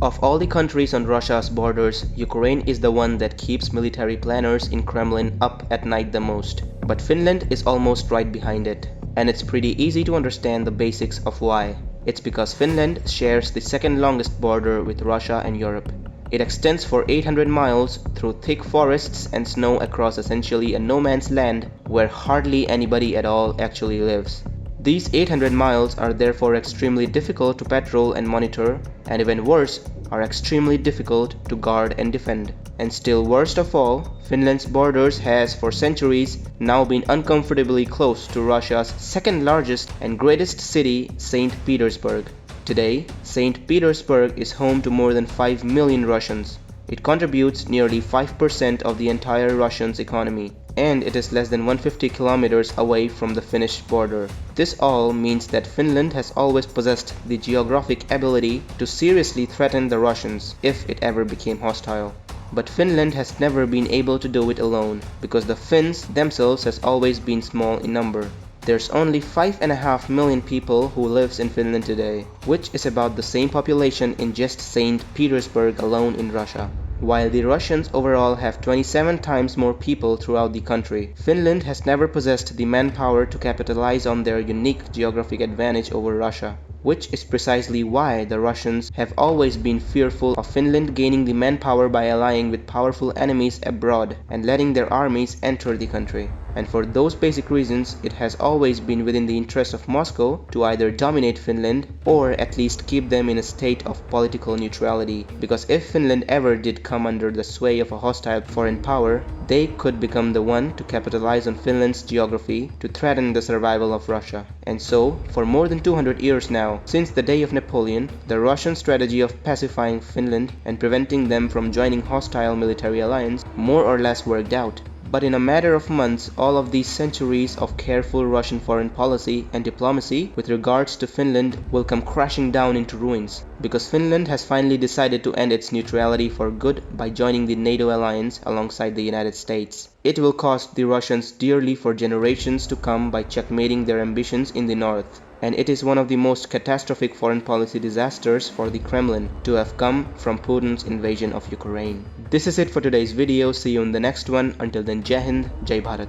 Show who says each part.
Speaker 1: Of all the countries on Russia's borders, Ukraine is the one that keeps military planners in Kremlin up at night the most. But Finland is almost right behind it. And it's pretty easy to understand the basics of why. It's because Finland shares the second longest border with Russia and Europe. It extends for 800 miles through thick forests and snow across essentially a no man's land where hardly anybody at all actually lives. These 800 miles are therefore extremely difficult to patrol and monitor, and even worse, are extremely difficult to guard and defend. And still worst of all, Finland's borders has for centuries now been uncomfortably close to Russia's second largest and greatest city, St. Petersburg. Today, St. Petersburg is home to more than 5 million Russians. It contributes nearly 5% of the entire Russian's economy, and it is less than 150 kilometers away from the Finnish border. This all means that Finland has always possessed the geographic ability to seriously threaten the Russians if it ever became hostile. But Finland has never been able to do it alone, because the Finns themselves has always been small in number. There's only 5.5 million people who lives in Finland today, which is about the same population in just St. Petersburg alone in Russia. While the Russians overall have 27 times more people throughout the country, Finland has never possessed the manpower to capitalize on their unique geographic advantage over Russia, which is precisely why the Russians have always been fearful of Finland gaining the manpower by allying with powerful enemies abroad and letting their armies enter the country. And for those basic reasons, it has always been within the interest of Moscow to either dominate Finland or at least keep them in a state of political neutrality, because if Finland ever did come under the sway of a hostile foreign power, they could become the one to capitalize on Finland's geography to threaten the survival of Russia. And so, for more than 200 years now, since the day of Napoleon, the Russian strategy of pacifying Finland and preventing them from joining hostile military alliance more or less worked out. But in a matter of months, all of these centuries of careful Russian foreign policy and diplomacy with regards to Finland will come crashing down into ruins, because Finland has finally decided to end its neutrality for good by joining the NATO alliance alongside the United States. It will cost the Russians dearly for generations to come by checkmating their ambitions in the north. And it is one of the most catastrophic foreign policy disasters for the Kremlin to have come from Putin's invasion of Ukraine. This is it for today's video. See you in the next one. Until then, Jai Hind, Jai Bharat.